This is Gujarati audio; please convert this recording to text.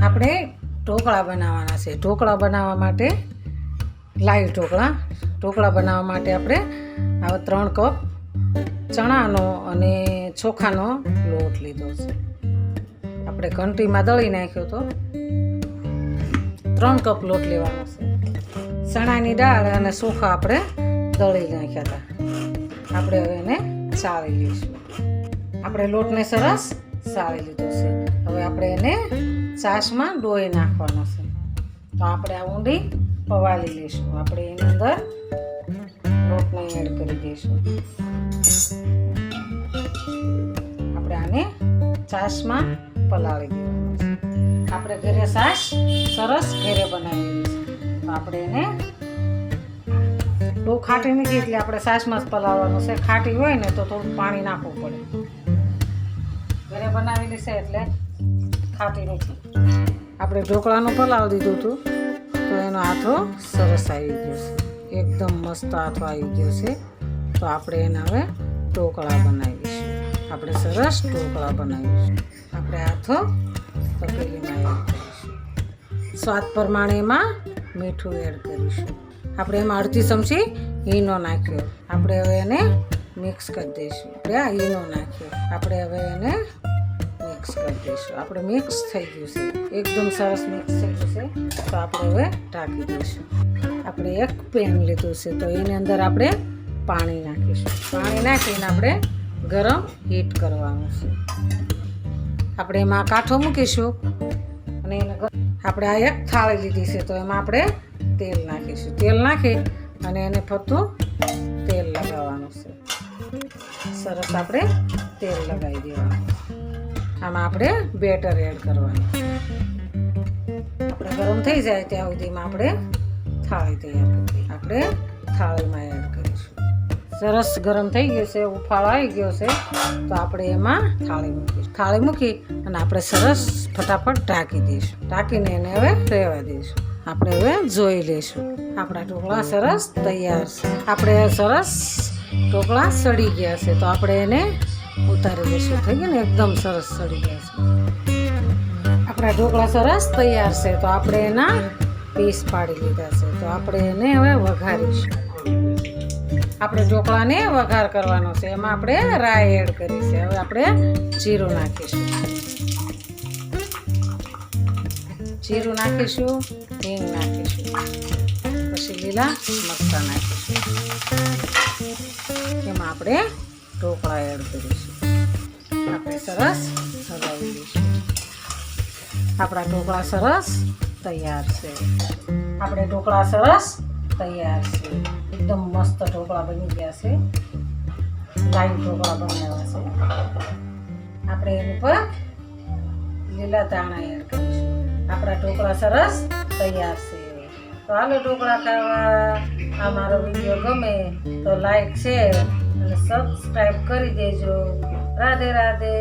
આપણે ઢોકળા બનાવવાના છે. ઢોકળા બનાવવા માટે લાઈવ ઢોકળા બનાવવા માટે આપણે આવા 3 કપ ચણાનો અને ચોખાનો લોટ લીધો છે. આપણે ઘંટીમાં દળી નાખ્યો તો 3 કપ લોટ લેવાનો છે. ચણાની દાળ અને ચોખા આપણે દળી નાખ્યા હતા. આપણે હવે એને ચાળી લઈશું. આપણે લોટને સરસ ચાળી લીધો છે. હવે આપણે એને છાશમાં ડોઈ નાખવાનો છે. તો આપણે આ ઊંડી પવાલી લઈશું. આપણે એની અંદર લોટને એડ કરી દઈશું. આપણે આને છાશમાં પલાળી દેવાનું છે. આપણે ઘરે છાશ સરસ ઘરે બનાવેલી છે. તો આપણે એને બહુ ખાટી નથી એટલે આપણે છાશમાં જ પલાળવાનું છે. ખાટી હોય ને તો થોડું પાણી નાખવું પડે. ઘરે બનાવેલી છે એટલે ખાટી નથી. આપણે ઢોકળાનું પલાળી દીધું હતું તો એનો આથો સરસ આવી ગયો છે. એકદમ મસ્ત આથો આવી ગયો છે. તો આપણે એને હવે ઢોકળા બનાવીશું. આપણે સરસ ઢોકળા બનાવીશું. આપણે આથો તપેલીમાં એડ કરીશું. સ્વાદ પ્રમાણે એમાં મીઠું એડ કરીશું. આપણે એમાં અડધી ચમચી ઈનો નાખ્યો. આપણે હવે એને મિક્સ કરી દઈશું. આપણે આ ઈનો નાખ્યો. આપણે હવે એને મિક્સ કરી દઈશું. આપણે મિક્સ થઈ ગયું છે. એકદમ સરસ મિક્સ થઈ ગયું છે. તો આપણે હવે ઢાંકી દઈશું. આપણે એક પેન લીધું છે તો એની અંદર આપણે પાણી નાખીશું. પાણી નાખીને આપણે ગરમ હીટ કરવાનું છે. આપણે એમાં કાંઠો મૂકીશું અને એને આપણે આ એક થાળી લીધી છે તો એમાં આપણે તેલ નાખીશું. તેલ નાખી અને એને ફરતું તેલ લગાવવાનું છે. સરસ આપણે તેલ લગાવી દેવાનું. આમાં આપણે બેટર એડ કરવાનું. આપણે ગરમ થઈ જાય ત્યાં સુધીમાં આપણે થાળી તૈયાર કરી. આપણે થાળીમાં એડ કરીશું. સરસ ગરમ થઈ ગયું છે, ઉફાળો આવી ગયો છે તો આપણે એમાં થાળી મૂકી અને આપણે સરસ ફટાફટ ઢાંકી દઈશું. ઢાંકીને એને હવે રહેવા દઈશું. આપણે હવે જોઈ લઈશું. આપણા ઢોકળા સરસ તૈયાર છે. આપણે સરસ ઢોકળા સડી ગયા છે તો આપણે એને ઉતારી દઈશું. થઈ ગયા ને, એકદમ સરસ સડી ગયા છે. આપણા ઢોકળા સરસ તૈયાર છે તો આપણે એના પીસ પાડી લીધા છે. તો આપણે એને હવે વઘારીશું. આપણે ઢોકળાને વઘાર કરવાનો છે. એમાં આપણે રાઈ એડ કરી છે. હવે આપણે જીરું નાખીશું. જીરું નાખીશું, હિંગ નાખીશું, પછી લીલા મરચાં નાખીશું. એમાં આપણે ઢોકળા એડ કરીશું. આપણે સરસ હલાવી દઈશું. આપણા ઢોકળા સરસ તૈયાર છે. આપણે ઢોકળા સરસ તૈયાર છે. એકદમ મસ્ત ઢોકળા બની ગયા છે. લાઈવ ઢોકળા બનાવ્યા છે. આપણે એની પર લીલા ધાણા એડ કરીશું. આપણા ઢોકળા સરસ તૈયાર છે. તો હાલો ઢોકળા ખાવા. આ મારો વિડીયો ગમે તો લાઈક, શેર અને સબસ્ક્રાઈબ કરી દેજો. રાધે રાધે.